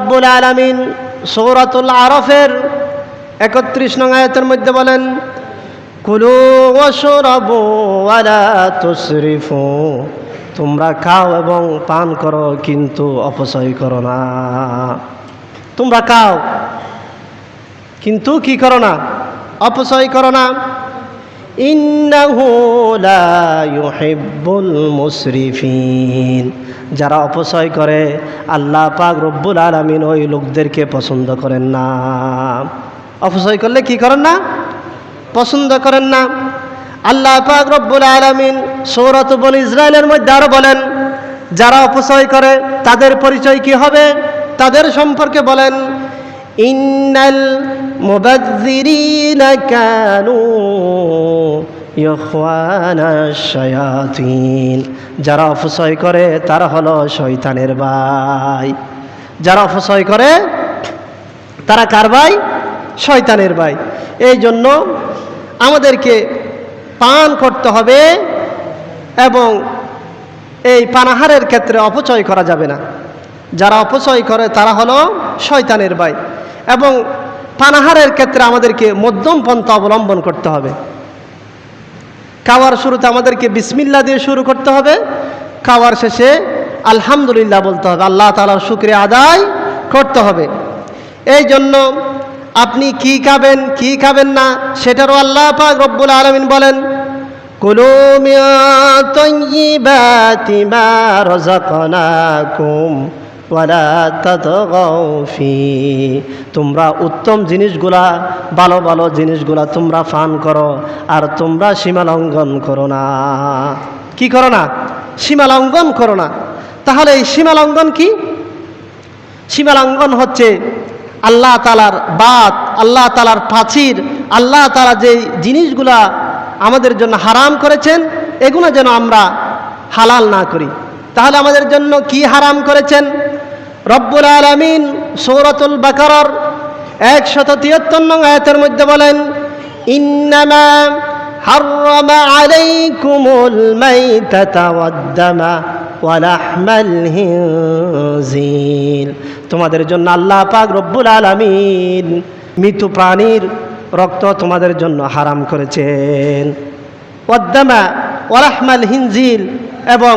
রব্বুল আলামিন সূরাতুল আরাফের ৩১ নং আয়াতের মধ্যে বলেন, কুলু ওয়াশরাবু ওয়ালা তুসরিফু, তোমরা খাও এবং পান করো কিন্তু অপচয় করো না। তোমরা খাও কিন্তু কি করো না? অপচয় করো না। ইন্নাহু লা ইউহিব্বুল মুসরিফিন, যারা অপচয় করে আল্লাহ পাক রব্বুল আলামিন ওই লোকদেরকে পছন্দ করেন না। অপচয় করলে কি করেন না? পছন্দ করেন না। আল্লাহ পাক রব্বুল আলামিন সূরাত বনী ইসরাঈলের মধ্যে আরো বলেন, যারা অপচয় করে তাদের পরিচয় কি হবে? তাদের সম্পর্কে বলেন, ইন্নাল মুবাযযিরিনা কানু ইখওয়ানাশ শায়াতিন, যারা অপচয় করে তারা হলো শয়তানের ভাই। যারা অপচয় করে তারা কার ভাই? শয়তানের ভাই। এই জন্য আমাদেরকে পান করতে হবে এবং এই পানাহারের ক্ষেত্রে অপচয় করা যাবে না। যারা অপচয় করে তারা হলো শয়তানের ভাই। এবং পানাহারের ক্ষেত্রে আমাদেরকে মধ্যম পন্থা অবলম্বন করতে হবে। খাওয়ার শুরুতে আমাদেরকে বিসমিল্লাহ দিয়ে শুরু করতে হবে, খাওয়ার শেষে আলহামদুলিল্লাহ বলতে হবে, আল্লাহ তাআলার শুকরিয়া আদায় করতে হবে। এই জন্য আপনি কি খাবেন কি খাবেন না সেটারও আল্লাহ পাক রব্বুল আলামিন বলেন, কুলু মিন তাইয়্যিবাতি মা রাযাকনাকুম ওয়ালা তাতগাউ ফি, তোমরা উত্তম জিনিসগুলা, ভালো ভালো জিনিসগুলা তোমরা পান করো আর তোমরা সীমা লঙ্ঘন করো না। কি করো না? সীমা লঙ্ঘন করো না। তাহলে এই সীমা লঙ্ঘন কি? সীমা লঙ্ঘন হচ্ছে আল্লাহ তাআলার বাত, আল্লাহ তাআলার প্রাচীর, আল্লাহ তাআলা যে জিনিসগুলা আমাদের জন্য হারাম করেছেন এগুলো যেন আমরা হালাল না করি। তাহলে আমাদের জন্য কি হারাম করেছেন? রব্বুল আলামিন সূরাতুল বাকারার ১৭৩ নং আয়াতের মধ্যে বলেন, ইন্নামা হাররামা আলাইকুমুল মাইতাতা ওয়াদ-দামা ওয়া লাহমাল হিনজির, তোমাদের জন্য আল্লাহ পাক রব্বুল আলামিন মৃত প্রাণীর রক্ত তোমাদের জন্য হারাম করেছেন। ওয়াদ-দামা ওয়া লাহমাল হিনজির, এবং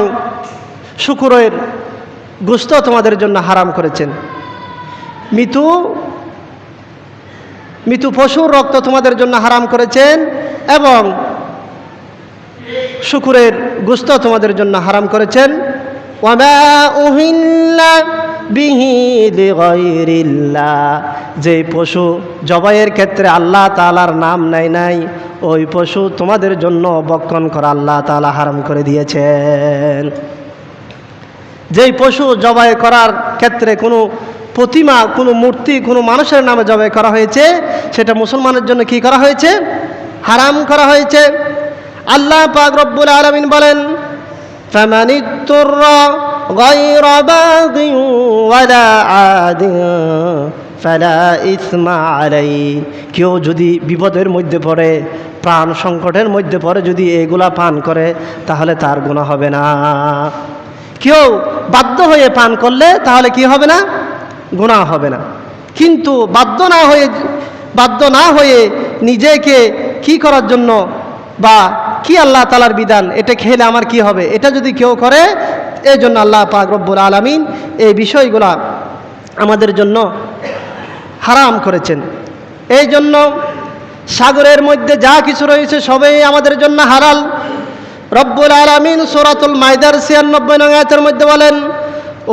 শূকরের গোশত তোমাদের জন্য হারাম করেছেন। মৃত পশুর রক্ত তোমাদের জন্য হারাম করেছেন এবং শূকরের গোশত তোমাদের জন্য হারাম করেছেন। ওয়ামা উহিল্লা বিহি লিগাইরিল্লাহ, যে পশু জবাইয়ের ক্ষেত্রে আল্লাহ তাআলার নাম নাই ওই পশু তোমাদের জন্য ভক্ষণ করা আল্লাহ তাআলা হারাম করে দিয়েছেন। যেই পশু জবাই করার ক্ষেত্রে কোনো প্রতিমা, কোনো মূর্তি, কোনো মানুষের নামে জবাই করা হয়েছে সেটা মুসলমানের জন্য কি করা হয়েছে? হারাম করা হয়েছে। আল্লাহ পাক রব্বুল আলামিন বলেন, ফামানিত্তুররা গায়রা বাগিন ওয়ালা আদিন ফালা ইসমা আলাইহি, কেউ যদি বিপদের মধ্যে পড়ে, প্রাণ সংকটের মধ্যে পড়ে, যদি এগুলা পান করে তাহলে তার গুনাহ হবে না। কেউ বাধ্য হয়ে পান করলে তাহলে কি হবে না? গুনাহ হবে না। কিন্তু বাধ্য না হয়ে নিজেকে কি করার জন্য বা কি আল্লাহ তাআলার বিধান, এটা খেলে আমার কি হবে, এটা যদি কেউ করে, এই জন্য আল্লাহ পাক রব্বুল আলামিন এই বিষয়গুলা আমাদের জন্য হারাম করেছেন। এই জন্য সাগরের মধ্যে যা কিছু রয়েছে সবই আমাদের জন্য হালাল। রব্বুল আলামিন সূরাতুল মাইদার ৯৬ নং আয়াতের মধ্যে বলেন,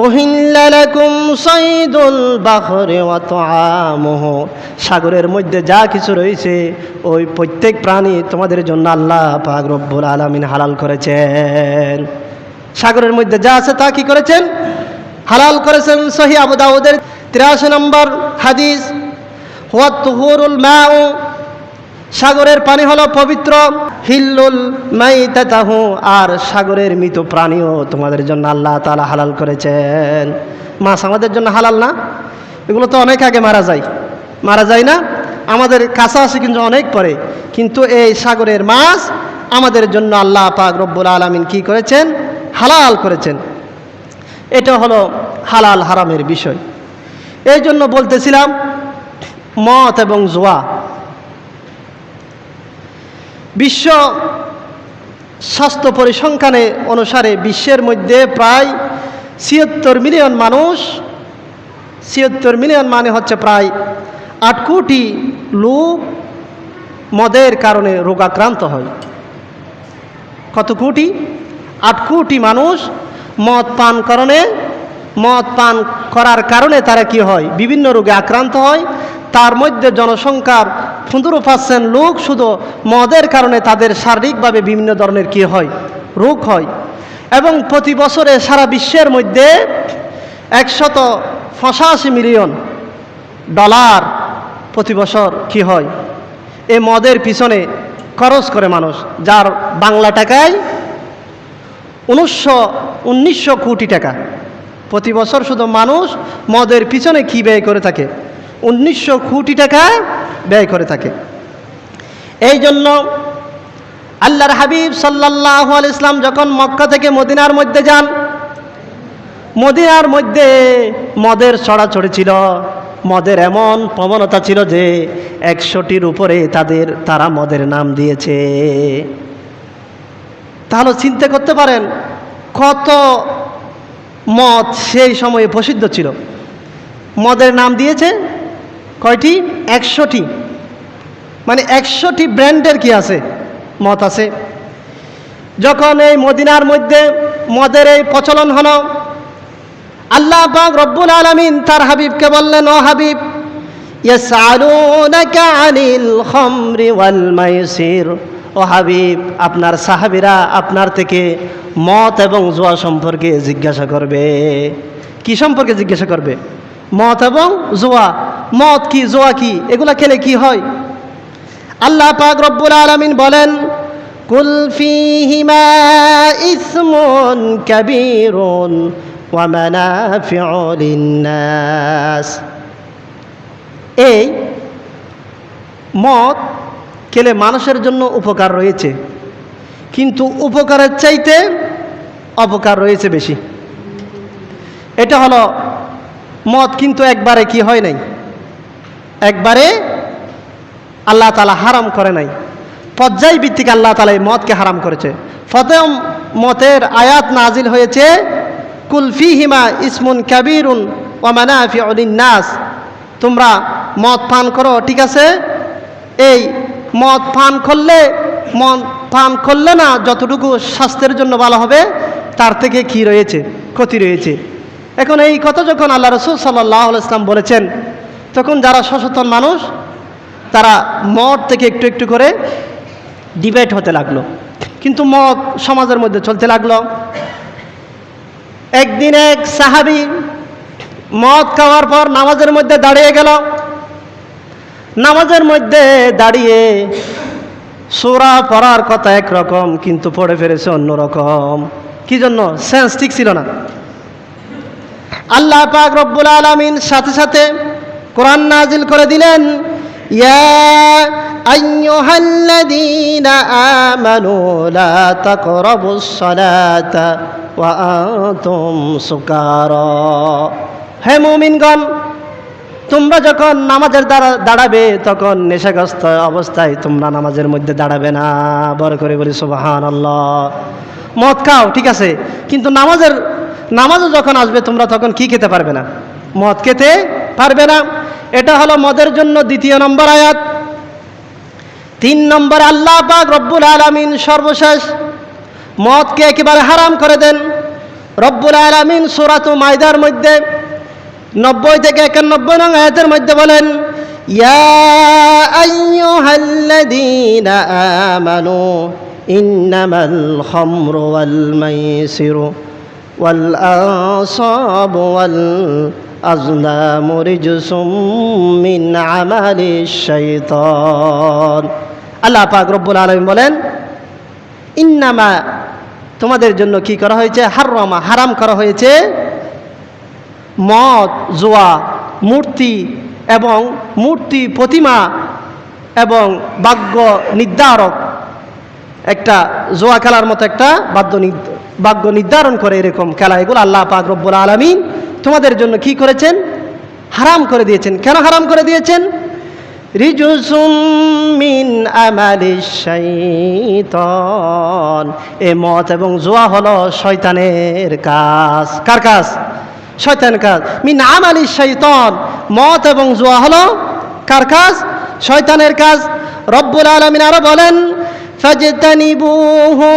উহিল্লা লাকুম সাইদুল বাহরি ওয়া তুআমুহু, সাগরের মধ্যে যা কিছু রয়েছে ওই প্রত্যেক প্রাণী তোমাদের জন্য আল্লাহ পাক রব্বুল আলামিন হালাল করেছেন। সাগরের মধ্যে যা আছে তা কি করেছেন? হালাল করেছেন। সহিহ আবু দাউদের ৮৩ নম্বর হাদিস, ওয়া তুহুরুল মাউ, সাগরের পানি হলো পবিত্র, হিল্লুল মাইতাতাহু, আর সাগরের মৃত প্রাণীও তোমাদের জন্য আল্লাহ তাআলা হালাল করেছেন। মাছ আমাদের জন্য হালাল না? এগুলো তো অনেক আগে মারা যায় না, আমাদের কাছাকাছি কিন্তু অনেক পরে, কিন্তু এই সাগরের মাছ আমাদের জন্য আল্লাহ পাক রব্বুল আলামিন কি করেছেন? হালাল করেছেন। এটা হলো হালাল হারামের বিষয়। এই জন্য বলতেছিলাম মদ এবং জুয়া। বিশ্ব স্বাস্থ্য পরিসংখ্যানে অনুসারে বিশ্বের মধ্যে প্রায় ৭৬ মিলিয়ন মানুষ, ৭৬ মিলিয়ন মানে হচ্ছে প্রায় ৮ কোটি লোক মদের কারণে রোগাক্রান্ত হয়। কত কোটি? ৮ কোটি মানুষ মদ পান করার কারণে তারা কি হয়? বিভিন্ন রোগে আক্রান্ত হয়। তার মধ্যে জনসংখ্যার 15% লোক শুধু মদের কারণে তাদের শারীরিকভাবে বিভিন্ন ধরনের কি হয়? রোগ হয়। এবং প্রতি বছরে সারা বিশ্বের মধ্যে $185 মিলিয়ন প্রতি বছর কি হয়? এই মদের পিছনে খরচ করে মানুষ, যার বাংলা টাকায় 1900 কোটি টাকা। প্রতি বছর শুধু মানুষ মদের পিছনে কি ব্যয় করে থাকে? 1900 কোটি টাকা ব্যয় করে থাকে। এই জন্য আল্লাহর হাবিব সাল্লাল্লাহু আলাইহি ওয়াসাল্লাম যখন মক্কা থেকে মদিনার মধ্যে যান, মদিনার মধ্যে মদের ছড়াছড়ি ছিল। মদের এমন প্রবণতা ছিল যে 100টির উপরে তারা মদের নাম দিয়েছে। তাহলে চিন্তা করতে পারেন কত মদ সেই সময়ে প্রসিদ্ধ ছিল। মদের নাম দিয়েছে কয়টি? 100টি। মানে 100টি ব্র্যান্ডের কি আছে? মদ আছে। যখন এই মদিনার মধ্যে মদের এই প্রচলন হলো, আল্লাহ পাক রব্বুল আলামিন তার হাবিবকে বললেন, ও হাবিব, ইয়াসআলুনাকা আনিল খামরি ওয়াল মাইসির, ও হাবিব, আপনার সাহাবীরা আপনার থেকে মদ এবং জুয়া সম্পর্কে জিজ্ঞাসা করবে। কি সম্পর্কে জিজ্ঞাসা করবে? মদ এবং জুয়া। মদ কি, জুয়া কি, এগুলা খেলে কি হয়? আল্লাহ পাক রব্বুল আলামিন বলেন, কুল ফীহিমা ইসমুন কাবীরুন ওয়া মানাফিউ লিন্নাস। এই মদ খেলে মানুষের জন্য উপকার রয়েছে, কিন্তু উপকারের চাইতে অপকার রয়েছে বেশি। এটা হলো মদ কিন্তু একবারে কি হয় নাই, একবারে আল্লাহ তাআলা হারাম করে নাই, পর্যায়ভিত্তিক আল্লাহ তাআলা এই মদকে হারাম করেছে। প্রথম মদের আয়াত নাজিল হয়েছে কুল ফীহিমা ইসমুন কাবীরুন ওয়া মানাফিউ লিন্নাস। তোমরা মদ পান করো, ঠিক আছে। এই মদ পান করলে না যতটুকু স্বাস্থ্যের জন্য ভালো হবে, তার থেকে কি রয়েছে? ক্ষতি রয়েছে। এখন এই কথা যখন আল্লাহ রাসূল সাল্লাল্লাহু আলাইহি ওয়াসাল্লাম বলেছেন, তখন যারা সচেতন মানুষ তারা মদ থেকে একটু একটু করে ডিবেট হতে লাগলো, কিন্তু মদ সমাজের মধ্যে চলতে লাগলো। একদিন এক সাহাবী মদ খাওয়ার পর নামাজের মধ্যে দাঁড়িয়ে গেল। নামাজের মধ্যে দাঁড়িয়ে সূরা পড়ার কথা একরকম, কিন্তু পড়ে ফেলেছে অন্যরকম। কি জন্য? সেন্স ঠিক ছিল না। আল্লাহ পাক রব্বুল আলামিন সাথে সাথে কোরআন নাজিল করে দিলেন, ইয়া আইয়ুহাল্লাযীনা আমানু লা তাকরাবুস সালাতা ওয়া আনতুম সুকারা। হে মুমিনগণ, তোমরা যখন নামাজের দাঁড়াবে তখন নেশাগ্রস্ত অবস্থায় তোমরা নামাজের মধ্যে দাঁড়াবে না। বড় করে বলি সুবহানাল্লাহ। মদ খাও, ঠিক আছে, কিন্তু নামাজে যখন আসবে তোমরা তখন কি খেতে পারবে না? মদ খেতে পারবে না। এটা হলো মদের জন্য দ্বিতীয় নম্বর আয়াত। 3 নম্বরে আল্লাহ পাক রব্বুল আলামিন সর্বশেষ মদকে একেবারে হারাম করে দেন। রব্বুল আলামিন সূরাতুল মাইদার মধ্যে 90 থেকে 91 নং আয়াতের মধ্যে বলেন, ইয়া আইয়ুহাল্লাযীনা আমানু ইন্নামাল খামরু ওয়াল মাইসিরু ওয়াল আনসাবু ওয়াল আজলামু রিজসুম মিন আমালিশ শাইতান। আল্লাহ পাক রব্বুল আলামিন বলেন, ইন্নামা, তোমাদের জন্য কি করা হয়েছে? হারামা, হারাম করা হয়েছে মদ, জুয়া, মূর্তি এবং মূর্তি প্রতিমা এবং ভাগ্য নির্ধারক, একটা জুয়া খেলার মতো একটা ভাগ্য নির্ধারণ করে এরকম খেলা, এগুলো আল্লাহ পাক রব্বুল আলামিন তোমাদের জন্য কি করেছেন? হারাম করে দিয়েছেন। কেন হারাম করে দিয়েছেন? রিজুসুম মিন আমালিশ শাইতান, এই মদ এবং জুয়া হলো শয়তানের কাজ। কার কাজ? শয়তানের কাজ। মিন আমালিশ শাইতান, মদ এবং জুয়া হলো কার কাজ? শয়তানের কাজ। রব্বুল আলামিন আরো বলেন ফাজতানিবুহু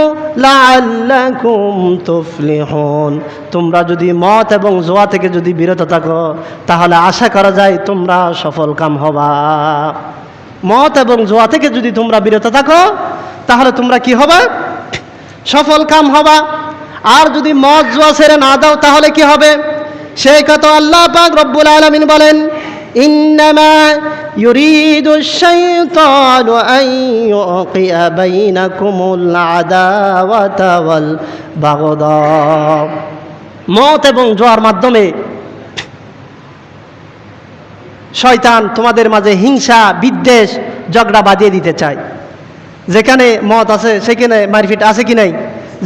লাআল্লাকুম তুফলিহুন, তোমরা যদি মদ এবং জুয়া থেকে যদি বিরত থাকো তাহলে আশা করা যায় তোমরা সফল কাম হবা। মদ এবং জুয়া থেকে যদি তোমরা বিরত থাকো তাহলে তোমরা কি হবে? সফল কাম হবা। আর যদি মদ জুয়া ছেড়ে না দাও তাহলে কি হবে? সেই কথা আল্লাহ পাক রব্বুল আলামিন বলেন ইন্নামা ইউরিদুশ শাইতানু আন ইউকিয়া বাইনাকুমুল আদাওয়াতা ওয়াল বাগদা, মদ এবং জুয়ার মাধ্যমে শয়তান তোমাদের মাঝে হিংসা বিদ্বেষ ঝগড়া বাঁধিয়ে দিতে চায়। যেখানে মদ আছে সেখানে মারপিট আছে কি নাই?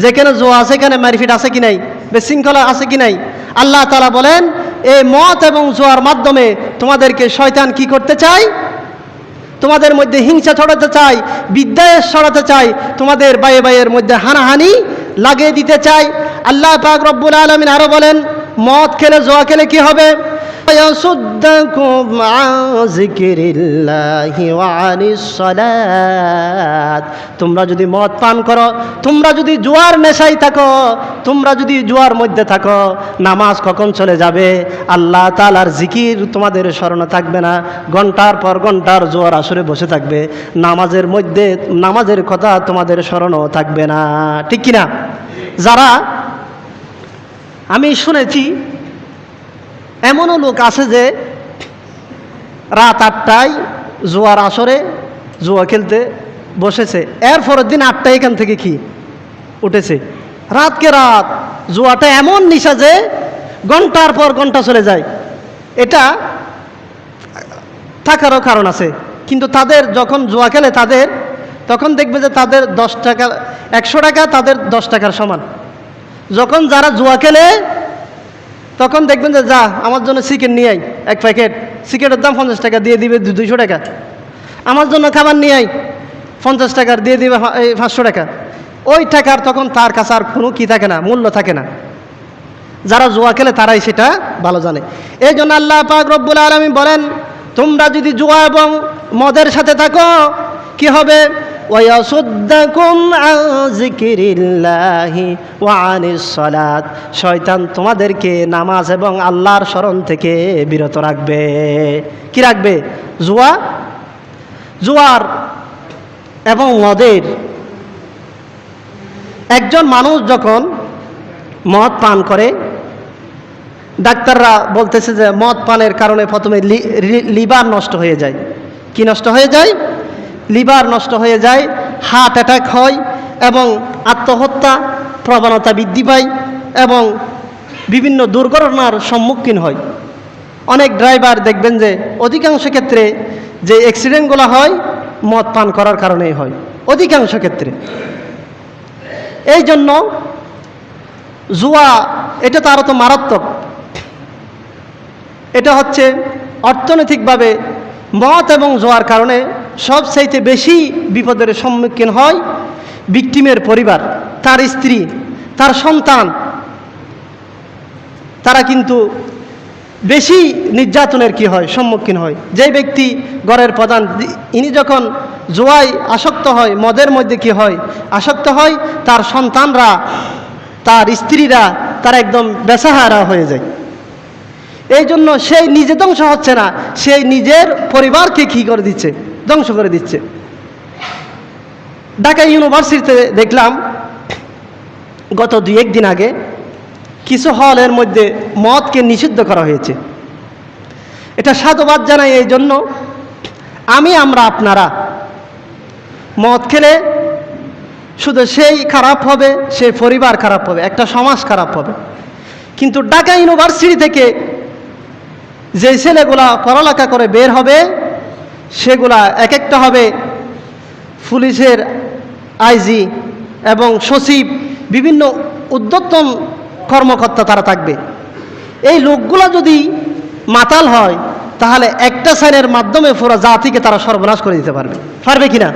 যেখানে জুয়া আছে সেখানে মারপিট আছে কি নাই? বিশৃঙ্খলা আছে কি নাই? আল্লাহ তাআলা বলেন এই মদ এবং জুয়ার মাধ্যমে তোমাদেরকে শয়তান কি করতে চায়? তোমাদের মধ্যে হিংসা ছড়াতে চায়, বিদ্বেষ ছড়াতে চায়, তোমাদের ভাই ভাইয়ের মধ্যে হানাহানি লাগিয়ে দিতে চায়। আল্লাহ পাক রব্বুল আলামিন আরো বলেন মদ খেলে জুয়া খেলে কি হবে? ইয়াসুদ্দাকুম আন যিকিরিল্লাহি ওয়া আনিস সালাত, তোমরা যদি মদ পান করো, তোমরা যদি জুয়ার নেশায় থাকো, তোমরা যদি জুয়ার মধ্যে থাকো, নামাজ কখন চলে যাবে? আল্লাহ তাআলার জিকির তোমাদের স্মরণে থাকবে না, ঘন্টার পর ঘন্টার জুয়ার আসরে বসে থাকবে, নামাজের মধ্যে নামাজের কথা তোমাদের স্মরণও থাকবে না। ঠিক কিনা? যারা আমি শুনেছি এমনও লোক আছে যে রাত 8টায় জুয়ার আসরে জুয়া খেলতে বসেছে, এর পরের দিন 8টায় এখান থেকে কি উঠেছে। রাতকে রাত জুয়াটা এমন নিশা যে ঘন্টার পর ঘন্টা চলে যায়। এটা থাকারও কারণ আছে, কিন্তু তাদের যখন জুয়া খেলে তাদের তখন দেখবে যে তাদের 10 টাকা 100 টাকা তাদের 10 টাকার সমান। যখন যারা জুয়া খেলে তখন দেখবেন যে যা আমার জন্য চিকেন নিয়ে আই 1 প্যাকেট, চিকেনের দাম 50 টাকা, দিয়ে দিবে 200 টাকা। আমার জন্য খাবার নিয়ে আই 50 টাকার, দিয়ে দিবে 500 টাকা। ওই টাকার তখন তার কাছে আর কোনো কি থাকে না, মূল্য থাকে না। যারা জুয়া খেলে তারাই সেটা ভালো জানে। এই জন্য আল্লাহ পাক রব্বুল আলামিন বলেন তোমরা যদি জুয়া এবং মদের সাথে থাকো কি হবে? ওয়ায়াসুদ্দাকুম আন যিকিরিল্লাহি ওয়া আনিস সালাত, শয়তান তোমাদেরকে নামাজ এবং আল্লাহর স্মরণ থেকে বিরত রাখবে। কি রাখবে? জুয়ার এবং মদের। একজন মানুষ যখন মদ পান করে, ডাক্তাররা বলতেছে যে মদ পানের কারণে প্রথমে লিভার নষ্ট হয়ে যায়। কি নষ্ট হয়ে যায়? লিভার নষ্ট হয়ে যায়, হার্ট অ্যাটাক হয় এবং আত্মহত্যা প্রবণতা বৃদ্ধি পায় এবং বিভিন্ন দুর্ঘটনার সম্মুখীন হয়। অনেক ড্রাইভার দেখবেন যে অধিকাংশ ক্ষেত্রে যে অ্যাক্সিডেন্টগুলো হয় মদ পান করার কারণেই হয়, অধিকাংশ ক্ষেত্রে। এই জন্য জুয়া এটা তো আরও তো মারাত্মক। এটা হচ্ছে অর্থনৈতিকভাবে মদ এবং জুয়ার কারণে সবচাইতে বেশি বিপদের সম্মুখীন হয় ভিকটিমের পরিবার, তার স্ত্রী, তার সন্তান। তারা কিন্তু বেশি নির্যাতনের কি হয় সম্মুখীন হয়। যে ব্যক্তি ঘরের প্রধান, ইনি যখন জুয়ায় আসক্ত হয়, মদের মধ্যে কি হয় আসক্ত হয়, তার সন্তানরা, তার স্ত্রীরা তারা একদম বেসাহারা হয়ে যায়। এই জন্য সেই নিজে ধ্বংস হচ্ছে না, সেই নিজের পরিবারকে কি করে দিচ্ছে? ধ্বংস করে দিচ্ছে। ঢাকা ইউনিভার্সিটিতে দেখলাম গত 2-1 দিন আগে কিছু হলের মধ্যে মদকে নিষিদ্ধ করা হয়েছে। এটা সাধুবাদ জানাই এই জন্য, আমরা আপনারা মদ খেলে শুধু সেই খারাপ হবে, সেই পরিবার খারাপ হবে, একটা সমাজ খারাপ হবে। কিন্তু ঢাকা ইউনিভার্সিটি থেকে যে ছেলেগুলা পড়ালেখা করে বের হবে সেগুলা এক একটা হবে পুলিশের আইজি এবং সচিব, বিভিন্ন ঊর্ধ্বতন কর্মকর্তা তারা থাকবে। এই লোকগুলা যদি মাতাল হয়, তাহলে একটা সাইনের মাধ্যমে পুরো জাতিকে তারা সর্বনাশ করে দিতে পারবে, পারবে কিনা?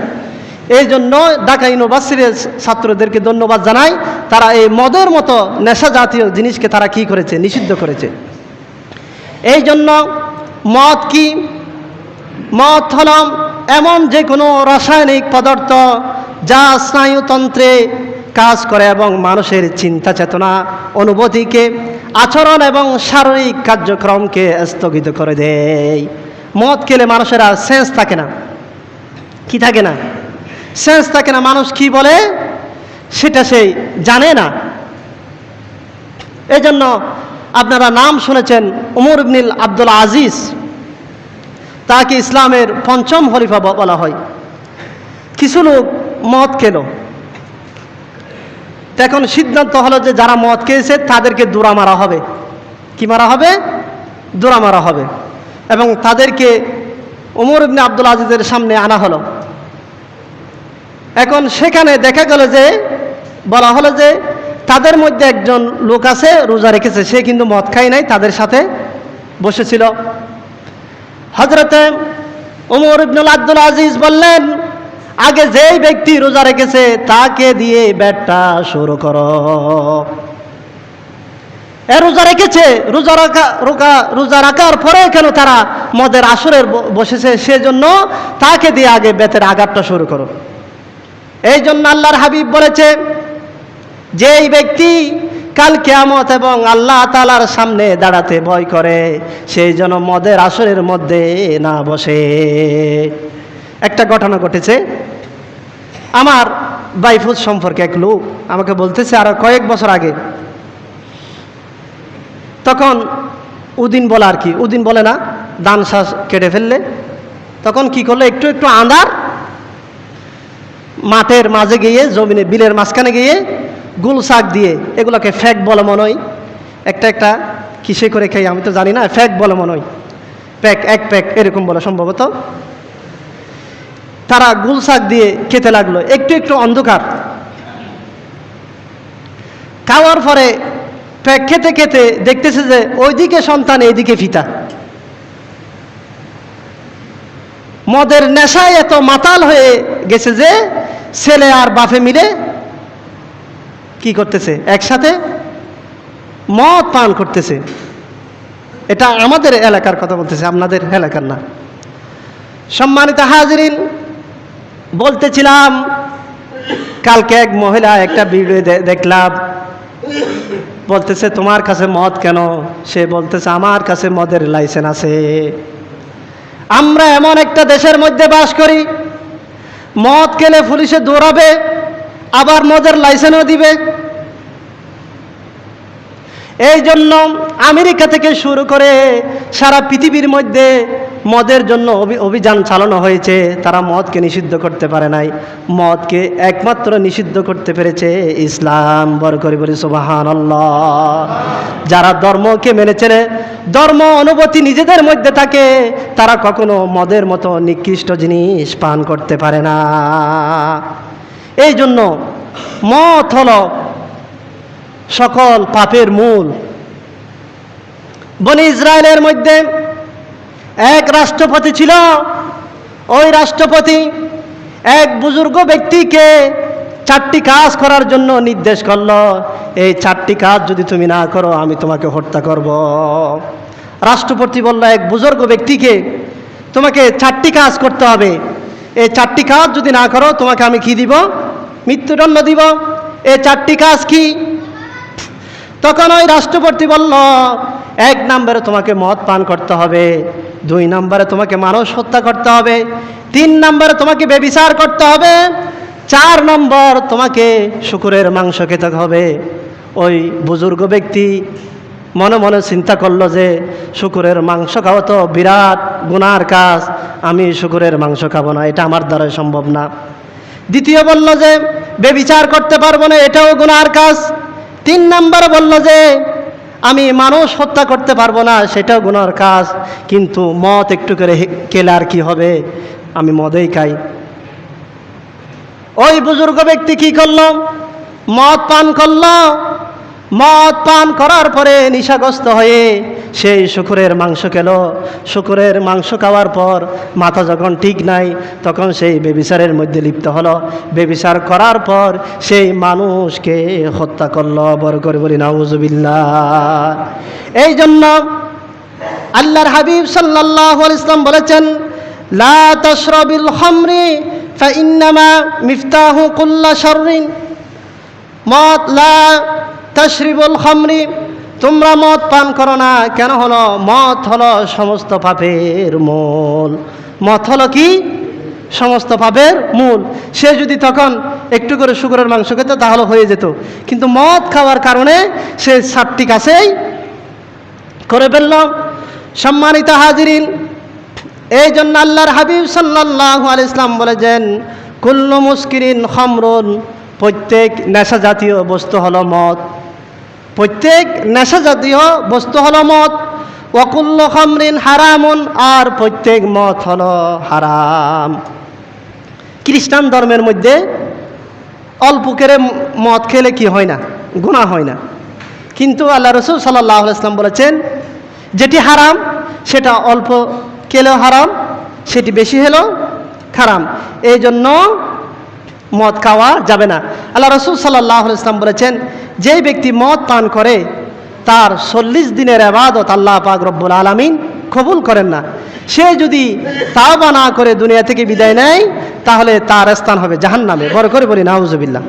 এই জন্য ঢাকা ইউনিভার্সিটির ছাত্রদেরকে ধন্যবাদ জানাই, তারা এই মদের মতো নেশা জাতীয় জিনিসকে তারা কি করেছে, নিষিদ্ধ করেছে। এই জন্য মদ কি? মদ হল এমন যে কোনো রাসায়নিক পদার্থ যা স্নায়ুতন্ত্রে কাজ করে এবং মানুষের চিন্তা চেতনা, অনুভূতিকে, আচরণ এবং শারীরিক কার্যক্রমকে স্থগিত করে দেয়। মদ খেলে মানুষের আর সেন্স থাকে না। কি থাকে না? সেন্স থাকে না। মানুষ কি বলে সেটা সে জানে না। এই জন্য আপনারা নাম শুনেছেন উমর ইবনে আব্দুল আজিজ, তাকে ইসলামের পঞ্চম খলিফা বলা হয়। কিছু লোক মদ খেল, এখন সিদ্ধান্ত হলো যে যারা মদ খেয়েছে তাদেরকে দোড়া মারা হবে। কি মারা হবে? দোড়া মারা হবে। এবং তাদেরকে উমর ইবনে আব্দুল আজিজের সামনে আনা হলো। এখন সেখানে দেখা গেল যে বলা হলো যে তাদের মধ্যে একজন লোক আছে, রোজা রেখেছে, সে কিন্তু মদ খায় নাই, তাদের সাথে বসেছিল। হযরতে উমর ইবনে আব্দুল আজিজ বললেন, আগে যেই ব্যক্তি রোজা রেখেছে তাকে দিয়ে ব্যাটটা শুরু করো। এ রোজা রেখেছে, রোজা রাখার পরে কেন তারা মদের আসরের বসেছে, সেজন্য তাকে দিয়ে আগে বেতের আঘাতটা শুরু করো। এই জন্য আল্লাহর হাবিব বলেছে, যেই ব্যক্তি কাল কিয়ামত এবং আল্লাহ তাআলার সামনে দাঁড়াতে ভয় করে, সেই যেন মদের আসরের মধ্যে না বসে। একটা ঘটনা ঘটেছে, আমার বাইফুজ সম্পর্কে এক লোক আমাকে বলতেছে, আরো কয়েক বছর আগে, তখন উদিন বলে, আর কি উদিন বলে না, ধান শ্বাস কেটে ফেললে তখন কি করলো, একটু একটু আন্ধার মাঠের মাঝে গিয়ে, জমিনে বিলের মাঝখানে গিয়ে গুল শাক দিয়ে, এগুলোকে ফ্যাক বলে মনে হয়, একটা একটা কিসে করে খাই আমি তো জানি না, ফ্যাক বলে মনে হয়, প্যাক, এক প্যাক এরকম বলে সম্ভবত। তারা গুল শাক দিয়ে খেতে লাগলো, একটু একটু অন্ধকার। খাওয়ার পরে প্যাক খেতে খেতে দেখতেছে যে ওইদিকে সন্তান, এইদিকে ফিতা। মদের নেশায় এত মাতাল হয়ে গেছে যে ছেলে আর বাপে মিলে কি করতেছে, একসাথে মদ পান করতেছে। এটা আমাদের এলাকার কথা বলতেছে, আপনাদের এলাকার না। সম্মানিত হাজিরিন, বলতেছিলাম কালকে এক মহিলা একটা ভিডিও দেখলাম, বলতেছে তোমার কাছে মদ কেন? সে বলতেছে আমার কাছে মদের লাইসেন্স আছে। আমরা এমন একটা দেশের মধ্যে বাস করি, মদ খেলে পুলিশে দৌড়াবে, আবার মদের লাইসেন্সও দিবে। এই জন্য আমেরিকা থেকে শুরু করে সারা পৃথিবীর মধ্যে মদের জন্য অভিযান চালানো হয়েছে, তারা মদকে নিষিদ্ধ করতে পারে নাই। মদকে একমাত্র নিষিদ্ধ করতে পেরেছে ইসলাম। বড় করে বলি সুবহানাল্লাহ। যারা ধর্মকে মেনে চলে, ধর্ম অনুভূতি নিজেদের মধ্যে থাকে, তারা কখনো মদের মতো নিকৃষ্ট জিনিস পান করতে পারে না। এই জন্য মদ হলো সকল পাপের মূল। বনি ইসরায়েলের মধ্যে এক রাষ্ট্রপতি ছিল। ওই রাষ্ট্রপতি এক বুজুর্গ ব্যক্তিকে 4টি কাজ করার জন্য নির্দেশ করলো, এই 4টি কাজ যদি তুমি না করো আমি তোমাকে হত্যা করব। রাষ্ট্রপতি বলল এক বুজুর্গ ব্যক্তিকে, তোমাকে 4টি কাজ করতে হবে, এই 4টি কাজ যদি না করো তোমাকে আমি কি দিব? মৃত্যুদণ্ড দিব। এই 4টি কাজ কি? তখন ওই রাষ্ট্রপতি বলল, 1 নম্বরে তোমাকে মদ পান করতে হবে, 2 নম্বরে তোমাকে মানুষ হত্যা করতে হবে, 3 নম্বরে তোমাকে ব্যভিচার করতে হবে, 4 নম্বর তোমাকে শূকরের মাংস খেতে হবে। ওই বুজুর্গ ব্যক্তি মনে মনে চিন্তা করলো যে শূকরের মাংস খাওয়া তো বিরাট গুনার কাজ, আমি শূকরের মাংস খাবো না, এটা আমার দ্বারা সম্ভব না। দ্বিতীয় বলল যে ব্যভিচার করতে পারবো না, এটাও গুনার কাজ। 3 নম্বর বলল যে আমি মানুষ হত্যা করতে পারবো না, সেটাও গুনার কাজ। কিন্তু মদ একটু করে খেলে আর কি হবে, আমি মদেই খাই। ওই বুজুর্গ ব্যক্তি কি করলো? মদ পান করলো। মদ পান করার পরে নিশাগ্রস্ত হয়ে সেই শূকরের মাংস খেলো। শূকরের মাংস খাওয়ার পর মাথা যখন ঠিক নাই, তখন সেই বেবিচারের মধ্যে লিপ্ত হলো। বেবিচার করার পর সেই মানুষকে হত্যা করলো। বড় করে বলি নাউজুবিল্লাহ। এই জন্য আল্লাহর হাবিব সাল্লাল্লাহু আলাইহি ওয়াসাল্লাম বলেছেন, লা তাশরাবিল খামরি ফাইন্নামা মিফতাহু কুল্লি শাররিন। মদ, লা তাশরিবুল খামরি, তোমরা মদ পান করো না। কেন হলো? মদ হলো সমস্ত পাপের মূল। মদ হলো কি? সমস্ত পাপের মূল। সে যদি তখন একটু করে শুকরের মাংস খেত তাহলে হয়ে যেত, কিন্তু মদ খাওয়ার কারণে সে 7টি কাছেই করে ফেলল। সম্মানিত হাজিরিন, এই জন্য আল্লাহর হাবিব সাল্লাল্লাহু আলাইহি ওয়াসাল্লাম বলেছেন, কুল্লু মুস্কিরিন খামরুন, প্রত্যেক নেশা জাতীয় বস্তু হলো মদ। প্রত্যেক নেশা জাতীয় বস্তু হলো মদ। ওয়া কুল্লু খামরিন হারামুন, আর প্রত্যেক মদ হলো হারাম। খ্রিস্টান ধর্মের মধ্যে অল্প করে মদ খেলে কি হয় না? গুনাহ হয় না। কিন্তু আল্লাহ রাসূল সাল্লাল্লাহু আলাইহি ওয়াসাল্লাম বলেছেন, যেটি হারাম সেটা অল্প খেলেও হারাম, সেটি বেশি হলেও হারাম। এই জন্য মদ খাওয়া যাবে না। আল্লাহ রাসূল সাল্লাল্লাহু আলাইহি ওয়াসাল্লাম বলেছেন, যেই ব্যক্তি মদ পান করে তার 40 দিনের ইবাদত আল্লাহ পাক রব্বুল আলামিন কবুল করেন না। সে যদি তাওবা না করে দুনিয়া থেকে বিদায় নেয় তাহলে তার স্থান হবে জাহান্নামে। বড় করে বলি নাউজুবিল্লাহ।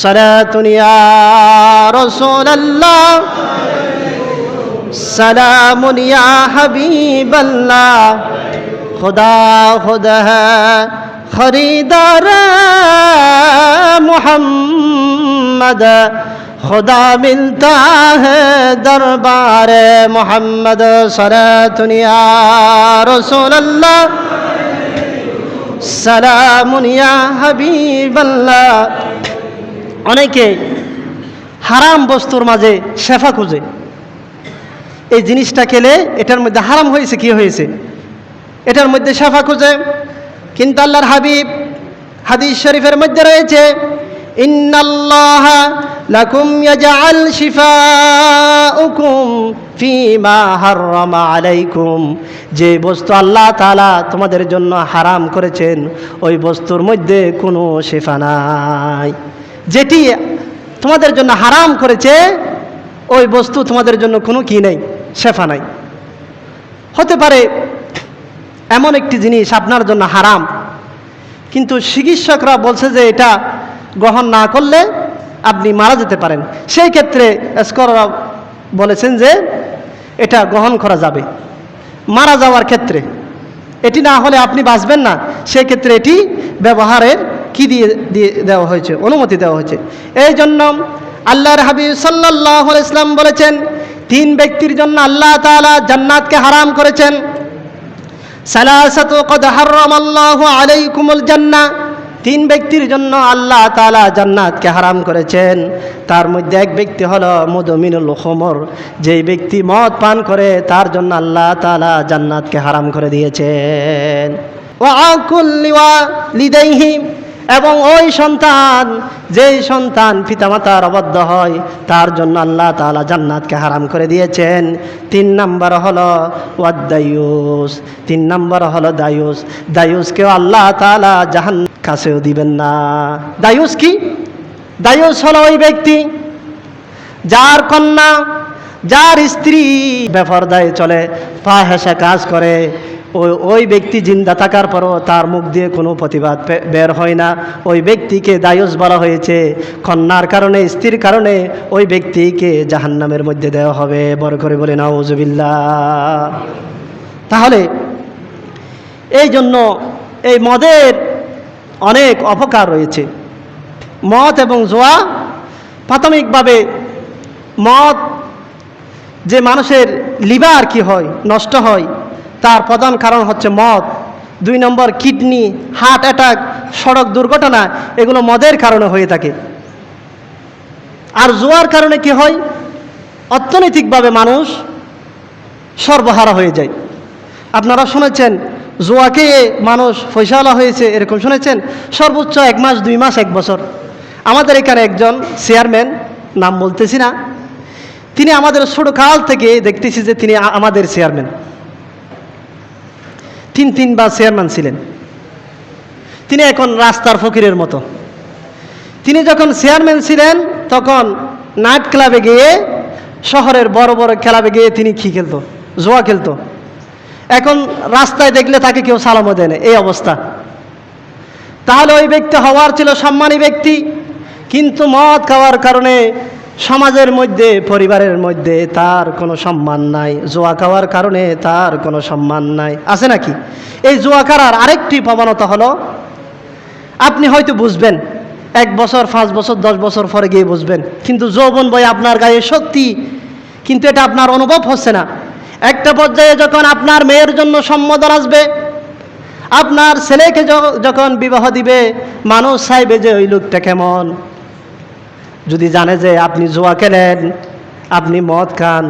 সালাতুন ইয়া রাসূলুল্লাহ, সালামুন ইয়া হাবিবাল্লাহ, খুদা খুদা खरीदार मोहम्मद, खुदा मिलता है दरबार मोहम्मद। सलातुन या रसूल अल्लाह, सलामुन या हबीब अल्लाह। অনেকে হারাম বস্তুর মাঝে শেফা খুঁজে। এই জিনিসটা খেলে এটার মধ্যে হারাম হয়েছে, কি হয়েছে, এটার মধ্যে শেফা খুঁজে। কিন্তু আল্লাহর হাবিব হাদিস শরীফের মধ্যে রয়েছে, ইন্নাল্লাহা লাকুম ইয়াজআল শিফাউকুম ফীমা হাররামা আলাইকুম। যে বস্তু আল্লাহ তাআলা তোমাদের জন্য হারাম করেছেন ওই বস্তুর মধ্যে কোনো শিফা নাই। যেটি তোমাদের জন্য হারাম করেছে ওই বস্তু তোমাদের জন্য কোনো কি নেই, শিফা নাই। হতে পারে এমন একটি জিনিস আপনার জন্য হারাম, কিন্তু চিকিৎসকরা বলছে যে এটা গ্রহণ না করলে আপনি মারা যেতে পারেন। সেই ক্ষেত্রে স্কলাররা বলেছেন যে এটা গ্রহণ করা যাবে। মারা যাওয়ার ক্ষেত্রে এটি না হলে আপনি বাঁচবেন না, সেই ক্ষেত্রে এটি ব্যবহারের কি দিয়ে দেওয়া হয়েছে, অনুমতি দেওয়া হয়েছে। এই জন্য আল্লাহর হাবিব সাল্লাল্লাহু আলাইহি ওয়াসাল্লাম বলেছেন, 3 ব্যক্তির জন্য আল্লাহ তাআলা জান্নাতকে হারাম করেছেন। সালাসাতু ক্বাদ হারামাল্লাহু আলাইকুমুল জান্নাহ, 3 ব্যক্তির জন্য আল্লাহ তাআলা জান্নাতকে হারাম করেছেন। তার মধ্যে এক ব্যক্তি হলো মুদমিনুল খুমর, যেই ব্যক্তি মদ পান করে তার জন্য আল্লাহ তাআলা জান্নাতকে হারাম করে দিয়েছেন। ওয়া আকুল লিওয়ালিদাইহি, এবং ওই সন্তান, যেই সন্তান পিতামাতার অবাধ্য হয় তার জন্য আল্লাহ তাআলা জান্নাতকে হারাম করে দিয়েছেন। 3 নম্বর হলো ওয়াদায়ুস, 3 নম্বর হলো দায়ুস। দায়ুসকেও আল্লাহ তাআলা জাহান্নাম কাছেও দিবেন না। দায়ুস কি? দায়ুস হলো ওই ব্যক্তি যার কন্যা, যার স্ত্রী বেপরদায় চলে, ফাহেশা কাজ করে, ওই ব্যক্তি জিন্দা থাকার পরও তার মুখ দিয়ে কোনো প্রতিবাদ বের হয় না, ওই ব্যক্তিকে দায়ুস বলা হয়েছে। কন্যার কারণে, স্ত্রীর কারণে ওই ব্যক্তিকে জাহান্নামের মধ্যে দেওয়া হবে। বড় করে বলে নাউজুবিল্লাহ। তাহলে এই জন্য এই মদের অনেক অপকার রয়েছে। মদ এবং জুয়া, প্রাথমিকভাবে মদ যে মানুষের লিভার কি হয়, নষ্ট হয়, তার প্রধান কারণ হচ্ছে মদ। 2 নম্বর কিডনি, হার্ট অ্যাটাক, সড়ক দুর্ঘটনা, এগুলো মদের কারণে হয়ে থাকে। আর জুয়ার কারণে কি হয়? অর্থনৈতিকভাবে মানুষ সর্বহারা হয়ে যায়। আপনারা শুনেছেন জুয়াকে মানুষ পয়সাওয়ালা হয়েছে, এরকম শুনেছেন? সর্বোচ্চ 1 মাস, 2 মাস, 1 বছর। আমাদের এখানে একজন চেয়ারম্যান নাম বলতেছি না, তিনি আমাদের ছোটকাল থেকে দেখতেছি যে তিনি আমাদের চেয়ারম্যান, তিনবার চেয়ারম্যান ছিলেন। তিনি এখন রাস্তার ফকিরের মতো। তিনি যখন চেয়ারম্যান ছিলেন তখন নাইট ক্লাবে গিয়ে, শহরের বড় বড় ক্লাবে গিয়ে তিনি কি খেলতো? জুয়া খেলতো। এখন রাস্তায় দেখলে তাকে কেউ সালামও দেয় না, এই অবস্থা। তাহলে ওই ব্যক্তি হওয়ার ছিল সম্মানী ব্যক্তি, কিন্তু মদ খাওয়ার কারণে সমাজের মধ্যে, পরিবারের মধ্যে তার কোনো সম্মান নাই। জুয়া খাওয়ার কারণে তার কোনো সম্মান নাই, আছে নাকি? এই জুয়া খাওয়ার আরেকটি প্রবণতা হলো, আপনি হয়তো বুঝবেন 1 বছর, 5 বছর, 10 বছর পরে গিয়ে বুঝবেন, কিন্তু যৌবন বয় আপনার গায়ে শক্তি, কিন্তু এটা আপনার অনুভব হচ্ছে না। একটা পর্যায়ে যখন আপনার মেয়ের জন্য সম্বোধন আসবে, আপনার ছেলেকে যখন বিবাহ দিবে, মানুষ চাইবে যে ওই লোকটা কেমন। যদি জানে যে আপনি জুয়া খেলেন, আপনি মদ খান,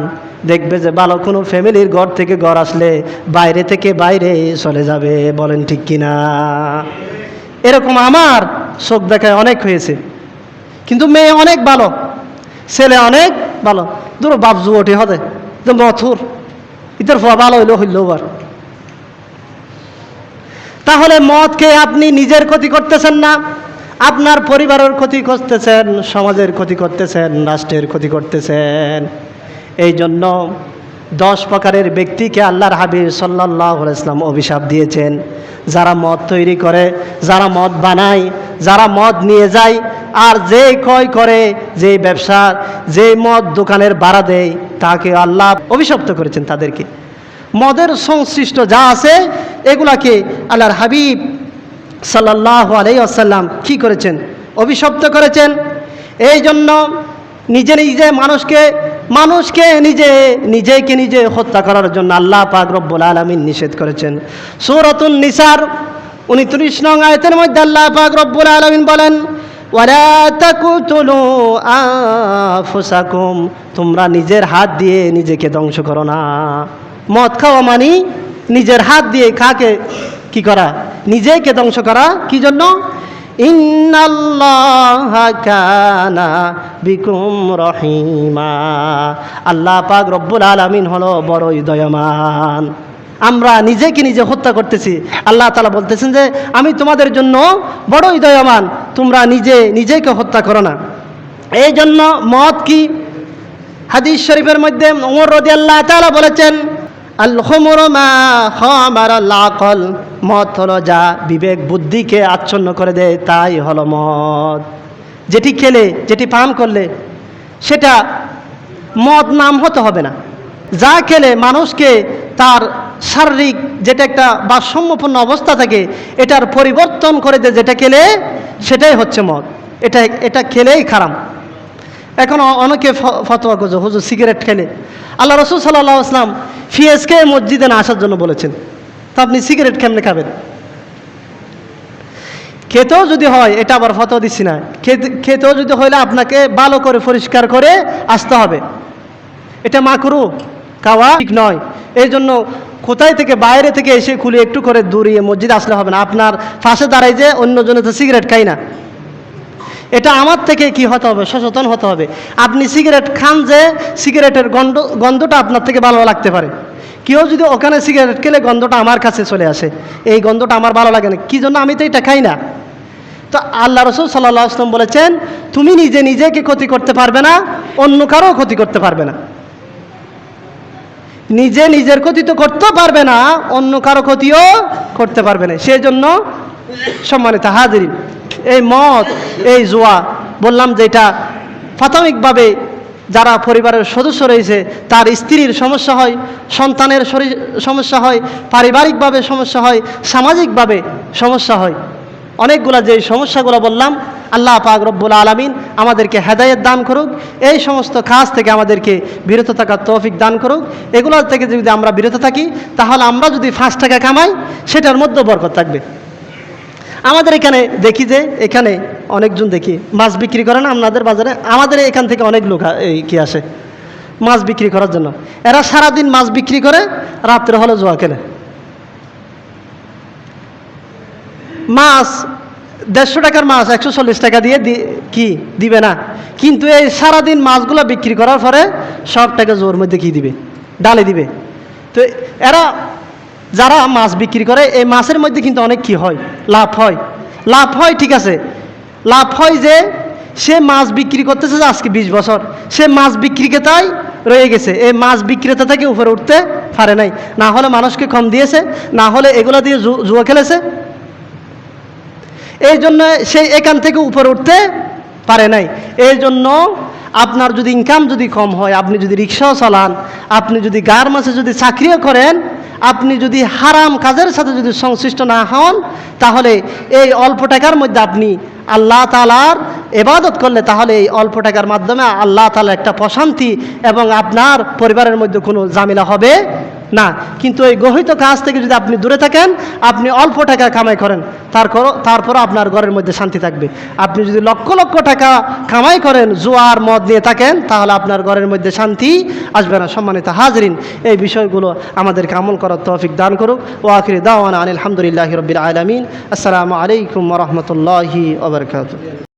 দেখবে যে ভালো কোনো ফ্যামিলির ঘর থেকে ঘর আসলে বাইরে থেকে বাইরে চলে যাবে। বলেন ঠিক কিনা? এরকম আমার চোখ দেখায় অনেক হয়েছে। কিন্তু মেয়ে অনেক ভালো, ছেলে অনেক ভালো, ধরো বাপ জুয়োটি হবে তো মথুর ইতার ভালো হইলেও হইলেও। তাহলে মদ খেয়ে আপনি নিজের ক্ষতি করতেছেন না, আপনার পরিবারের ক্ষতি করতেছেন, সমাজের ক্ষতি করতেছেন, রাষ্ট্রের ক্ষতি করতেছেন। এই জন্য 10 প্রকারের ব্যক্তিকে আল্লাহর হাবিব সাল্লাল্লাহু আলাইহি ওয়াসাল্লাম অভিশাপ দিয়েছেন। যারা মদ তৈরি করে, যারা মদ বানায়, যারা মদ নিয়ে যায়, আর যে ক্রয় করে, যে ব্যবসা, যে মদ দোকানের ভাড়া দেয়, তাকে আল্লাহ অভিশপ্ত করেছেন। তাদেরকে মদের সংশ্লিষ্ট যা আছে এগুলাকে আল্লাহর হাবিব সাল্লাল্লাহু আলাইহি ওয়াসাল্লাম কি করেছেন? অভিশপ্ত করেছেন। এই জন্য নিজে নিজে মানুষকে নিজেকে নিজে হত্যা করার জন্য আল্লাহ পাক রব্বুল আলামিন নিষেধ করেছেন। সূরাতুন নিসার 29 নং আয়াতের মধ্যে আল্লাহ পাক রব্বুল আলামিন বলেন, ওয়ালা তাকুতুলু আনফুসাকুম, তোমরা নিজের হাত দিয়ে নিজেকে ধ্বংস করো না। মদ খাওয়া মানে নিজের হাত দিয়ে কাকে কি করা? নিজেকে ধ্বংস করা। কি জন্য? ইন্নাল্লাহা কানা বিকুম রহিমা, আল্লাহ পাক রব্বুল আলামিন হলো বড়ই দয়াবান। আমরা নিজেকে নিজে হত্যা করতেছি। আল্লাহ তাআলা বলতেছেন যে আমি তোমাদের জন্য বড়ই দয়াবান, তোমরা নিজেকে হত্যা করো না। এই জন্য মদ কি? হাদিস শরীফের মধ্যে ওমর রাদিয়াল্লাহু তাআলা বলেছেন, আল খুমরু মা খামারাল আকল, মদ হলো যা বিবেক বুদ্ধিকে আচ্ছন্ন করে দেয়, তাই হলো মদ। যেটি খেলে, যেটি পান করলে সেটা মদ নাম হতে হবে না। যা খেলে মানুষকে তার শারীরিক যেটা একটা ভারসাম্যপূর্ণ অবস্থা থাকে, এটার পরিবর্তন করে দেয়, যেটা খেলে সেটাই হচ্ছে মদ। এটা খেলেই খারাপ। এখন অনেকে ফতোয়া করছে, হুজুর সিগারেট খেলে, আল্লাহ রাসূল সাল্লাল্লাহু আলাইহি ওয়াসাল্লাম ফিয়েজকে মসজিদে না আসার জন্য বলেছেন, তো আপনি সিগারেট কেমনে খাবেন? খেতেও যদি হয়, এটা আবার ফতোয়া দিচ্ছি না, খেতেও যদি হইলে আপনাকে ভালো করে পরিষ্কার করে আসতে হবে। এটা মাকরুহ, খাওয়া ঠিক নয়। এই জন্য কোথায় থেকে বাইরে থেকে এসে খুলে একটু করে দূরিয়ে মসজিদে আসলে হবে না। আপনার পাশে দাঁড়াই যে অন্যজনে তো সিগারেট খাই না, এটা আমার থেকে কি হতে হবে? সচেতন হতে হবে। আপনি সিগারেট খান যে সিগারেটের গন্ধটা আপনার থেকে ভালো লাগতে পারে, কেউ যদি ওখানে সিগারেট খেলে গন্ধটা আমার কাছে চলে আসে, এই গন্ধটা আমার ভালো লাগে না, কি জন্য? আমি তো এটা খাই না। তো আল্লাহ রাসূল সাল্লাল্লাহু আলাইহি ওয়াসাল্লাম বলেছেন, তুমি নিজেকে ক্ষতি করতে পারবে না, অন্য কারো ক্ষতি করতে পারবে না। নিজের ক্ষতি তো করতে পারবে না, অন্য কারো ক্ষতিও করতে পারবে না। সেই জন্য সম্মানিত হাজিরিন, এই মদ, এই জুয়া, বললাম যে এটা প্রাথমিকভাবে যারা পরিবারের সদস্য রয়েছে তার স্ত্রীর সমস্যা হয়, সন্তানের সমস্যা হয়, পারিবারিকভাবে সমস্যা হয়, সামাজিকভাবে সমস্যা হয়। অনেকগুলা যে সমস্যাগুলো বললাম, আল্লাহ পাক রব্বুল আলামিন আমাদেরকে হেদায়েত দান করুক, এই সমস্ত কাজ থেকে আমাদেরকে বিরত থাকার তৌফিক দান করুক। এগুলো থেকে যদি আমরা বিরত থাকি, তাহলে আমরা যদি 5 টাকা কামাই, সেটার মধ্যে বরকত থাকবে। আমাদের এখানে দেখি যে এখানে অনেকজন দেখি মাছ বিক্রি করে না আপনাদের বাজারে, আমাদের এখান থেকে অনেক লোক কি আসে মাছ বিক্রি করার জন্য। এরা সারাদিন মাছ বিক্রি করে, রাত্রে হলে জুয়া খেলে। মাছ 150 টাকার মাছ 140 টাকা দিয়ে কি দিবে না, কিন্তু এই সারাদিন মাছগুলো বিক্রি করার পরে সব টাকা জোর মধ্যে কি দিবে, ডালে দিবে। তো এরা যারা মাছ বিক্রি করে এই মাছের মধ্যে কিন্তু অনেক কি হয়, লাভ হয়। লাভ হয়, ঠিক আছে, লাভ হয় যে সে মাছ বিক্রি করতেছে যে আজকে 20 বছর সে মাছ বিক্রিকেতাই রয়ে গেছে, এই মাছ বিক্রেতা থেকে উপরে উঠতে পারে নাই, না হলে মানুষকে কম দিয়েছে, না হলে এগুলো দিয়ে জুয়া খেলেছে, এই জন্য সে এখান থেকে উপরে উঠতে পারে নাই। এই জন্য আপনার যদি ইনকাম যদি কম হয়, আপনি যদি রিক্সাও চালান, আপনি যদি গার্মেন্টসে যদি চাকরিও করেন, আপনি যদি হারাম কাজের সাথে যদি সংশ্লিষ্ট না হন, তাহলে এই অল্প টাকার মধ্যে আপনি আল্লাহ তাআলার ইবাদত করলে তাহলে এই অল্প টাকার মাধ্যমে আল্লাহ তাআলার একটা প্রশান্তি এবং আপনার পরিবারের মধ্যে কোনো ঝামেলা হবে না। কিন্তু এই গহিত কাজ থেকে যদি আপনি দূরে থাকেন, আপনি অল্প টাকা কামাই করেন, তারপর আপনার ঘরের মধ্যে শান্তি থাকবে। আপনি যদি লক্ষ লক্ষ টাকা কামাই করেন, জুয়ার মদ নিয়ে থাকেন, তাহলে আপনার ঘরের মধ্যে শান্তি আসবে না। সম্মানিত হাজরিন, এই বিষয়গুলো আমাদেরকে আমল করার তৌফিক দান করুক। ওয়া আখিরু দাওয়ানা আলহামদুলিল্লাহি রাব্বিল আলামিন। আসসালামু আলাইকুম ওয়া রাহমাতুল্লাহি ওয়া বারাকাতুহু।